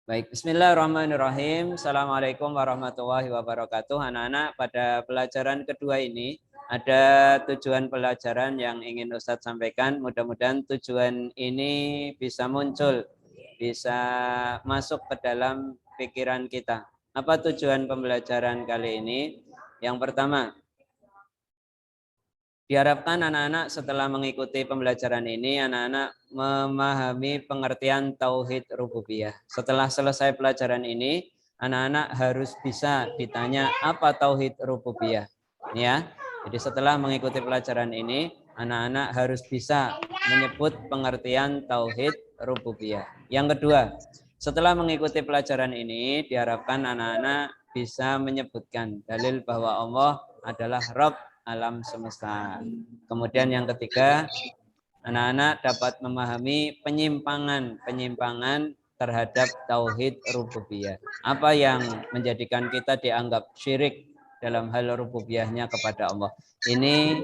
Baik, bismillahirrahmanirrahim. Assalamualaikum warahmatullahi wabarakatuh. Anak-anak, pada pelajaran kedua ini ada tujuan pelajaran yang ingin Ustadz sampaikan. Mudah-mudahan tujuan ini bisa muncul, bisa masuk ke dalam pikiran kita. Apa tujuan pembelajaran kali ini? Yang pertama, diharapkan anak-anak setelah mengikuti pembelajaran ini, anak-anak memahami pengertian tauhid rububiyah. Setelah selesai pelajaran ini, anak-anak harus bisa ditanya apa tauhid rububiyah. Ya. Jadi setelah mengikuti pelajaran ini, anak-anak harus bisa menyebut pengertian tauhid rububiyah. Yang kedua, setelah mengikuti pelajaran ini, diharapkan anak-anak bisa menyebutkan dalil bahwa Allah adalah Rabb alam semesta. Kemudian yang ketiga, anak-anak dapat memahami penyimpangan terhadap tauhid rububiyah. Apa yang menjadikan kita dianggap syirik dalam hal rububiyahnya kepada Allah. Ini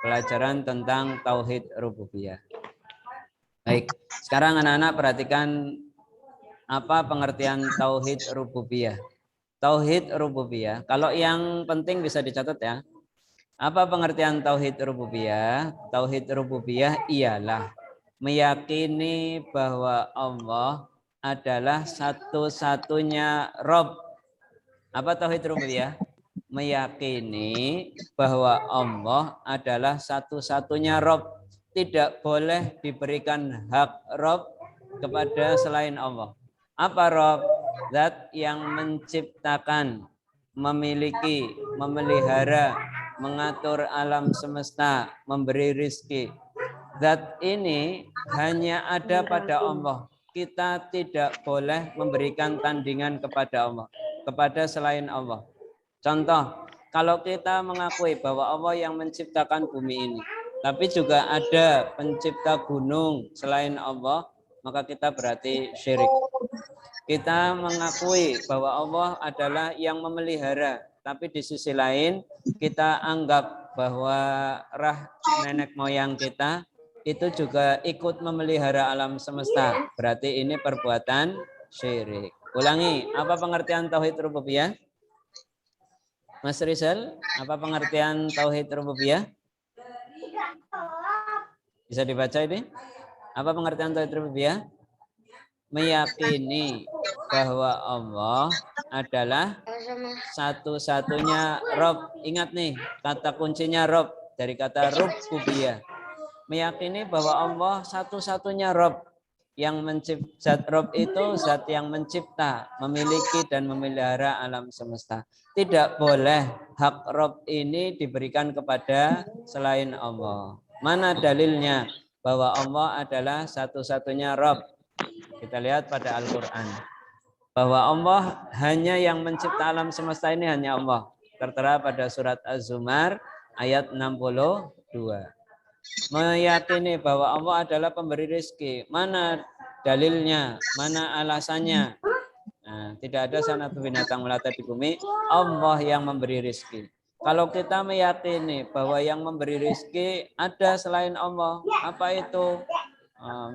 pelajaran tentang tauhid rububiyah. Baik, sekarang anak-anak perhatikan apa pengertian tauhid rububiyah. Tauhid rububiyah, kalau yang penting bisa dicatat ya. Apa pengertian tauhid rububiyah? Tauhid rububiyah ialah meyakini bahwa Allah adalah satu-satunya Rob. Apa tauhid rububiyah? Meyakini bahwa Allah adalah satu-satunya Rob. Tidak boleh diberikan hak Rob kepada selain Allah. Apa Rob? Zat yang menciptakan, memiliki, memelihara, mengatur alam semesta, memberi rizki. Zat ini hanya ada pada Allah. Kita tidak boleh memberikan tandingan kepada Allah, kepada selain Allah. Contoh, kalau kita mengakui bahwa Allah yang menciptakan bumi ini, tapi juga ada pencipta gunung selain Allah, maka kita berarti syirik. Kita mengakui bahwa Allah adalah yang memelihara, tapi di sisi lain kita anggap bahwa nenek moyang kita itu juga ikut memelihara alam semesta. Berarti ini perbuatan syirik. Ulangi, apa pengertian tauhid rububiyah? Mas Rizal, apa pengertian tauhid rububiyah? Bisa dibaca ini? Apa pengertian tauhid rububiyah? Meyakini bahwa Allah adalah satu-satunya Rob. Ingat nih, kata kuncinya Rob dari kata rububiyah. Meyakini bahwa Allah satu-satunya Rob. Yang mencipta, zat Rob itu zat yang mencipta, memiliki dan memelihara alam semesta. Tidak boleh hak Rob ini diberikan kepada selain Allah. Mana dalilnya bahwa Allah adalah satu-satunya Rob? Kita lihat pada Al-Quran. Bahwa Allah hanya yang mencipta alam semesta ini hanya Allah. Tertera pada surat Az-Zumar ayat 62. Meyakini bahwa Allah adalah pemberi rezeki. Mana dalilnya? Mana alasannya? Nah, tidak ada satu binatang melata di bumi. Allah yang memberi rezeki. Kalau kita meyakini bahwa yang memberi rezeki ada selain Allah, apa itu?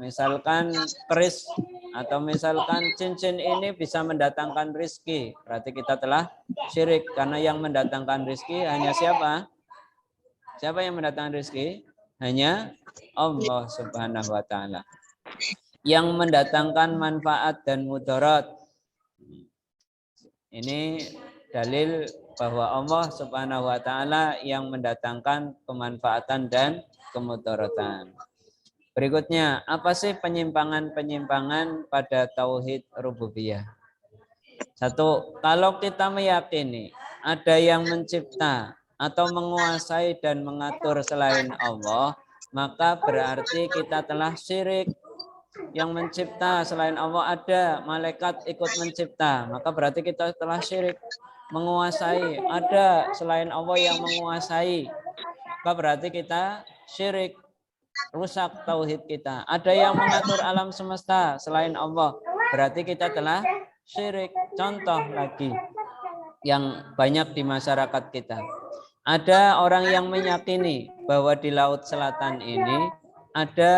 Misalkan keris atau misalkan cincin ini bisa mendatangkan rezeki, berarti kita telah syirik karena yang mendatangkan rezeki hanya siapa? Siapa yang mendatangkan rezeki? Hanya Allah Subhanahu wa taala. Yang mendatangkan manfaat dan mudarat. Ini dalil bahwa Allah Subhanahu wa taala yang mendatangkan kemanfaatan dan kemudaratan. Berikutnya, apa sih penyimpangan-penyimpangan pada tauhid rububiyah? Satu, kalau kita meyakini ada yang mencipta atau menguasai dan mengatur selain Allah, maka berarti kita telah syirik. Yang mencipta selain Allah ada, malaikat ikut mencipta, maka berarti kita telah syirik. Menguasai, ada selain Allah yang menguasai, maka berarti kita syirik. Rusak tauhid kita. Ada yang mengatur alam semesta selain Allah, berarti kita telah syirik. Contoh lagi yang banyak di masyarakat kita. Ada orang yang meyakini bahwa di Laut Selatan ini ada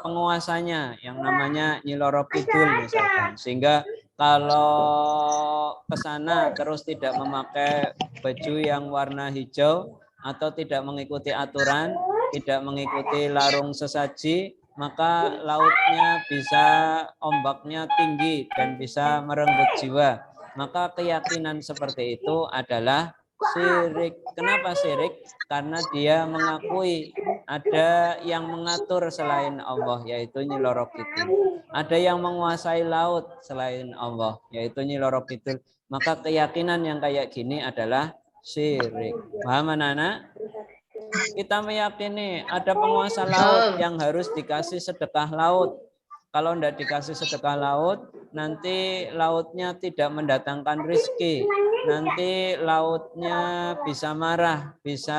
penguasanya yang namanya Nyi Loro Kidul misalkan. Sehingga kalau ke sana terus tidak memakai baju yang warna hijau atau tidak mengikuti aturan, tidak mengikuti larung sesaji, maka lautnya bisa ombaknya tinggi dan bisa merenggut jiwa. Maka keyakinan seperti itu adalah syirik. Kenapa syirik? Karena dia mengakui ada yang mengatur selain Allah, yaitu Nyi Loro Kidul. Ada yang menguasai laut selain Allah, yaitu Nyi Loro Kidul. Maka keyakinan yang kayak gini adalah syirik. Paham anak-anak? Kita meyakini ada penguasa laut yang harus dikasih sedekah laut. Kalau tidak dikasih sedekah laut, nanti lautnya tidak mendatangkan rizki. Nanti lautnya bisa marah, bisa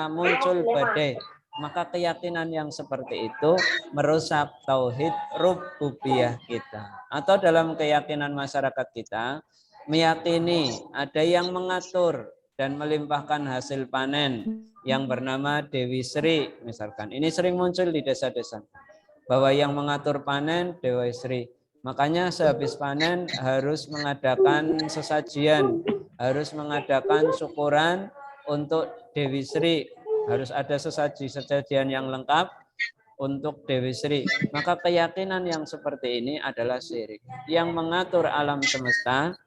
muncul badai. Maka keyakinan yang seperti itu merusak tauhid rububiyah kita. Atau dalam keyakinan masyarakat kita, meyakini ada yang mengatur dan melimpahkan hasil panen yang bernama Dewi Sri misalkan. Ini sering muncul di desa-desa. Bahwa yang mengatur panen Dewi Sri. Makanya sehabis panen harus mengadakan sesajian, harus mengadakan syukuran untuk Dewi Sri. Harus ada sesajian yang lengkap untuk Dewi Sri. Maka keyakinan yang seperti ini adalah syirik. Yang mengatur alam semesta,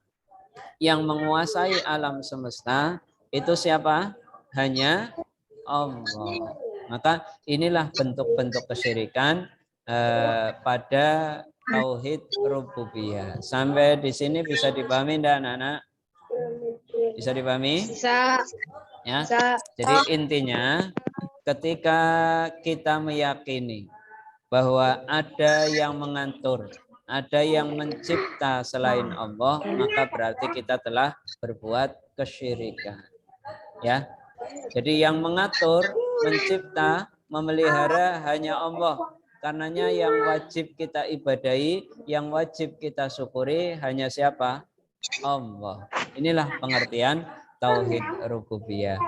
yang menguasai alam semesta, itu siapa? Hanya Allah. Maka inilah bentuk-bentuk kesyirikan pada tauhid rububiyah. Sampai di sini bisa dipahami enggak anak-anak? Bisa dipahami? Bisa. Ya. Bisa. Jadi intinya ketika kita meyakini bahwa ada yang mengatur, ada yang mencipta selain Allah, maka berarti kita telah berbuat kesyirikan. Ya. Jadi yang mengatur, mencipta, memelihara hanya Allah. Karenanya yang wajib kita ibadahi, yang wajib kita syukuri hanya siapa? Allah. Inilah pengertian tauhid rububiyah.